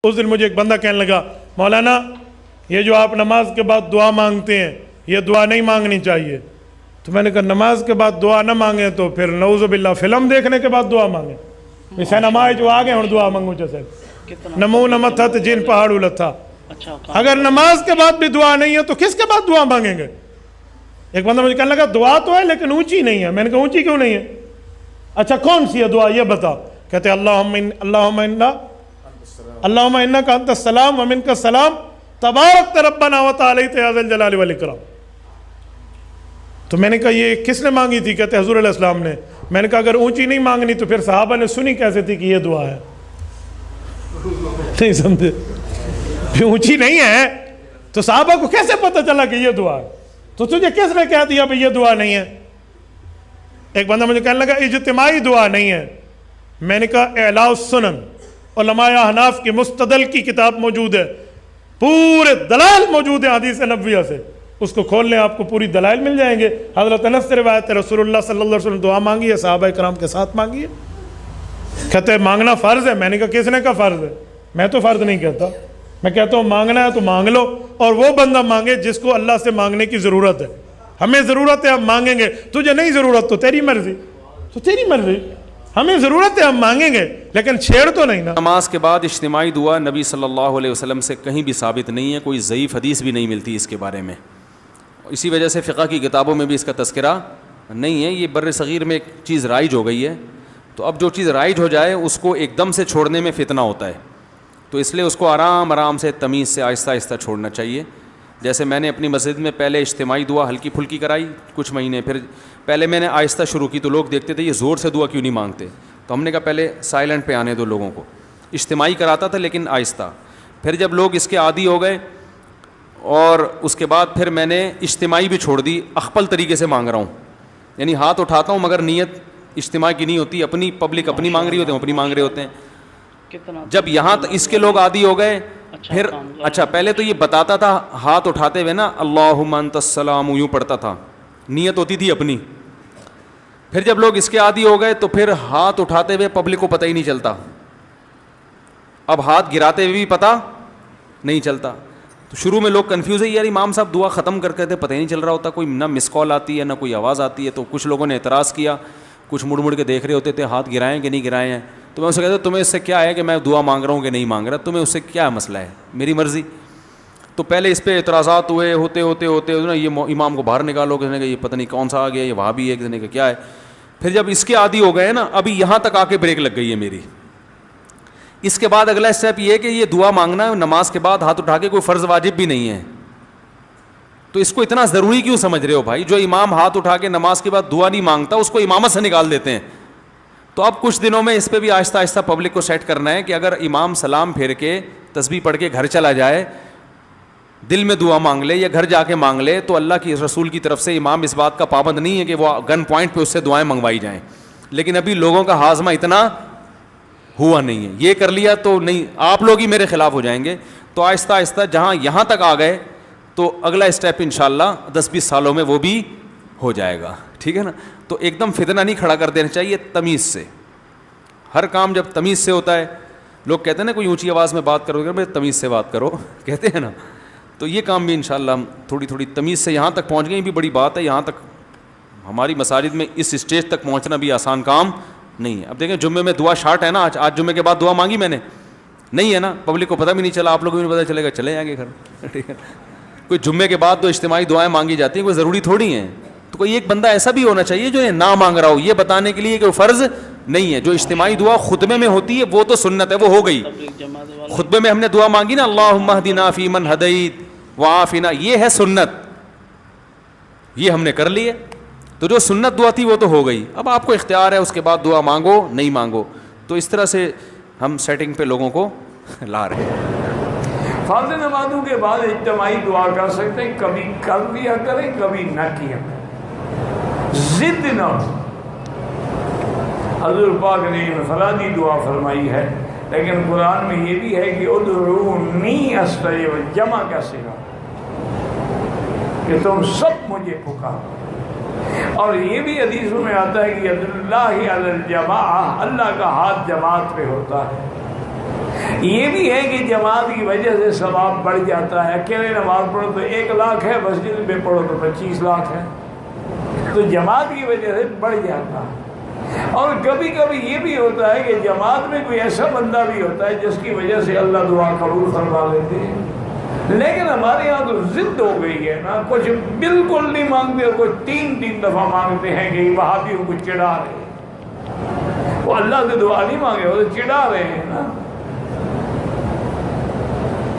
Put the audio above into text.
اس دن مجھے ایک بندہ کہنے لگا مولانا یہ جو آپ نماز کے بعد دعا مانگتے ہیں یہ دعا نہیں مانگنی چاہیے. تو میں نے کہا نماز کے بعد دعا نہ مانگیں تو پھر نعوذ باللہ فلم دیکھنے کے بعد دعا مانگیں. سینما جو آگے ہوں دعا مانگو جیسے نمو نمت تھا جن پہاڑ تھا. اگر نماز کے بعد بھی دعا نہیں ہے تو کس کے بعد دعا مانگیں گے؟ ایک بندہ مجھے کہنے لگا دعا تو ہے لیکن اونچی نہیں ہے. میں نے کہا اونچی کیوں نہیں ہے؟ اچھا کون سی ہے دعا یہ بتا. کہتے اللہم انک انت السلام ومنک السلام تبارک ربنا وتعالیت یا ذا الجلال والاکرام. تو میں نے کہا یہ کس نے مانگی تھی؟ کہتے حضور علیہ السلام نے. میں نے کہا اگر اونچی نہیں مانگنی تو پھر صحابہ نے سنی کیسے تھی کہ یہ دعا ہے؟ نہیں سمجھے؟ پھر اونچی نہیں ہے تو صحابہ کو کیسے پتہ چلا کہ یہ دعا ہے؟ تو تجھے کس نے کہہ دیا بھئی یہ دعا نہیں ہے؟ ایک بندہ مجھے کہنے لگا اجتماعی دعا نہیں ہے. میں نے کہا اعلاء السنن علماء احناف کی مستدل کی کتاب موجود ہے, پورے دلائل موجود ہیں حدیث نبویہ سے, اس کو کھول لیں آپ کو پوری دلائل مل جائیں گے. حضرت انس سے روایت ہے رسول اللہ صلی اللہ علیہ وسلم دعا مانگی ہے, صحابہ کرام کے ساتھ مانگی ہے. کہتے ہیں مانگنا فرض ہے. میں نے کہا کس نے کہا فرض ہے؟ میں تو فرض نہیں کہتا, میں کہتا ہوں مانگنا ہے تو مانگ لو, اور وہ بندہ مانگے جس کو اللہ سے مانگنے کی ضرورت ہے. ہمیں ضرورت ہے ہم مانگیں گے, تجھے نہیں ضرورت تو تیری مرضی, تو تیری مرضی. ہمیں ضرورت ہے ہم مانگیں گے لیکن چھیڑ تو نہیں نا. نماز کے بعد اجتماعی دعا نبی صلی اللہ علیہ وسلم سے کہیں بھی ثابت نہیں ہے, کوئی ضعیف حدیث بھی نہیں ملتی اس کے بارے میں. اسی وجہ سے فقہ کی کتابوں میں بھی اس کا تذکرہ نہیں ہے. یہ بر صغیر میں ایک چیز رائج ہو گئی ہے, تو اب جو چیز رائج ہو جائے اس کو ایک دم سے چھوڑنے میں فتنہ ہوتا ہے, تو اس لیے اس کو آرام آرام سے تمیز سے آہستہ آہستہ چھوڑنا چاہیے. جیسے میں نے اپنی مسجد میں پہلے اجتماعی دعا ہلکی پھلکی کرائی کچھ مہینے, پھر پہلے میں نے آہستہ شروع کی تو لوگ دیکھتے تھے یہ زور سے دعا کیوں نہیں مانگتے, تو ہم نے کہا پہلے سائلنٹ پہ آنے دو لوگوں کو. اجتماعی کراتا تھا لیکن آہستہ. پھر جب لوگ اس کے عادی ہو گئے اور اس کے بعد پھر میں نے اجتماعی بھی چھوڑ دی, اخپل طریقے سے مانگ رہا ہوں, یعنی ہاتھ اٹھاتا ہوں مگر نیت اجتماع کی نہیں ہوتی, اپنی پبلک اپنی مانگ رہی ہوتے ہیں, اپنی مانگ رہے ہوتے ہیں. جب یہاں اس کے لوگ عادی ہو گئے پھر اچھا پہلے تو یہ بتاتا تھا ہاتھ اٹھاتے ہوئے نا اللہم انت السلام یوں پڑھتا تھا, نیت ہوتی تھی اپنی. پھر جب لوگ اس کے عادی ہو گئے تو پھر ہاتھ اٹھاتے ہوئے پبلک کو پتہ ہی نہیں چلتا, اب ہاتھ گراتے ہوئے بھی پتہ نہیں چلتا. تو شروع میں لوگ کنفیوز ہے, یار امام صاحب دعا ختم کر کے تھے پتہ ہی نہیں چل رہا ہوتا, کوئی نہ مس کال آتی ہے نہ کوئی آواز آتی ہے. تو کچھ لوگوں نے اعتراض کیا, کچھ مڑ مڑ کے دیکھ رہے ہوتے تھے ہاتھ گرائیں کہ نہیں گرائے ہیں. تو میں اسے کہتا تمہیں اس سے کیا ہے کہ میں دعا مانگ رہا ہوں کہ نہیں مانگ رہا, تمہیں اس سے کیا مسئلہ ہے, میری مرضی. تو پہلے اس پہ اعتراضات ہوئے, ہوتے ہوتے ہوتے نا یہ امام کو باہر نکالو, کسی نے کہا یہ پتہ نہیں کون سا آ گیا, یہ وہاں بھی ہے, کسی نے کہا کیا ہے. پھر جب اس کے عادی ہو گئے نا, ابھی یہاں تک آ کے بریک لگ گئی ہے میری. اس کے بعد اگلا اسٹیپ یہ ہے کہ یہ دعا مانگنا ہے نماز کے بعد ہاتھ اٹھا کے, کوئی فرض واجب بھی نہیں ہے. تو اس کو اتنا ضروری کیوں سمجھ رہے ہو بھائی؟ جو امام ہاتھ اٹھا کے نماز کے بعد دعا نہیں مانگتا اس کو امامت سے نکال دیتے ہیں. تو اب کچھ دنوں میں اس پہ بھی آہستہ آہستہ پبلک کو سیٹ کرنا ہے کہ اگر امام سلام پھیر کے تسبیح پڑھ کے گھر چلا جائے, دل میں دعا مانگ لے یا گھر جا کے مانگ لے, تو اللہ کی رسول کی طرف سے امام اس بات کا پابند نہیں ہے کہ وہ گن پوائنٹ پہ اس سے دعائیں منگوائی جائیں. لیکن ابھی لوگوں کا ہاضمہ اتنا ہوا نہیں ہے, یہ کر لیا تو نہیں, آپ لوگ ہی میرے خلاف ہو جائیں گے. تو آہستہ آہستہ جہاں یہاں تک آ گئے تو اگلا اسٹیپ انشاءاللہ 10-20 سالوں میں وہ بھی ہو جائے گا, ٹھیک ہے نا. تو ایک دم فتنہ نہیں کھڑا کر دینا چاہیے, تمیز سے. ہر کام جب تمیز سے ہوتا ہے, لوگ کہتے ہیں نا کوئی اونچی آواز میں بات کرو گے, تمیز سے بات کرو کہتے ہیں نا, تو یہ کام بھی انشاءاللہ ہم تھوڑی تھوڑی تمیز سے یہاں تک پہنچ گئے, بھی بڑی بات ہے. یہاں تک ہماری مساجد میں اس اسٹیج تک پہنچنا بھی آسان کام نہیں ہے. اب دیکھیں جمعے میں دعا شارٹ ہے نا, آج جمعے کے بعد دعا مانگی میں نے نہیں ہے نا, پبلک کو پتہ بھی نہیں چلا, آپ لوگوں کو بھی پتہ چلے گا, چلے جائیں گے گھر, ٹھیک ہے. کوئی جمعے کے بعد تو اجتماعی دعائیں مانگی جاتی ہیں, کوئی ضروری تھوڑی ہیں. تو کوئی ایک بندہ ایسا بھی ہونا چاہیے جو یہ نہ مانگ رہا ہو, یہ بتانے کے لیے کہ وہ فرض نہیں ہے. جو اجتماعی دعا خطبے میں ہوتی ہے وہ تو سنت ہے, وہ ہو گئی. خطبے میں ہم نے دعا مانگی نا اللہم اہدنا فیمن ہدیت وعافنا, یہ ہے سنت, یہ ہم نے کر لی ہے. تو جو سنت دعا تھی وہ تو ہو گئی. اب آپ کو اختیار ہے اس کے بعد دعا مانگو نہیں مانگو. تو اس طرح سے ہم سیٹنگ پہ لوگوں کو لا رہے ہیں. فرض نمازوں کے بعد اجتماعی دعا کر سکتے ہیں, کبھی کر دیا کریں کبھی نہ کیا کریں, ضد نہ ہو. حضور پاک نے انفرادی دعا فرمائی ہے, لیکن قرآن میں یہ بھی ہے کہ ادعونی استجب, جمع کا صیغہ کہ تم سب مجھے پکارو. اور یہ بھی حدیثوں میں آتا ہے کہ ید اللہ علی الجماعہ, اللہ کا ہاتھ جماعت پہ ہوتا ہے. یہ بھی ہے کہ جماعت کی وجہ سے ثواب بڑھ جاتا ہے. اکیلے نماز پڑھو تو 1 لاکھ ہے, مسجد میں پڑھو تو 25 لاکھ ہے. تو جماعت کی وجہ سے بڑھ جاتا ہے. اور کبھی کبھی یہ بھی ہوتا ہے کہ جماعت میں کوئی ایسا بندہ بھی ہوتا ہے جس کی وجہ سے اللہ دعا قبول فرما لیتے ہیں. لیکن ہمارے یہاں تو ضد ہو گئی ہے نا, کچھ بالکل نہیں مانگتے, کچھ 3 دفعہ مانگتے ہیں کہ وہابیوں کو چڑھا رہے ہیں. وہ اللہ سے دعا نہیں مانگے, وہ تو چڑھا رہے ہیں نا.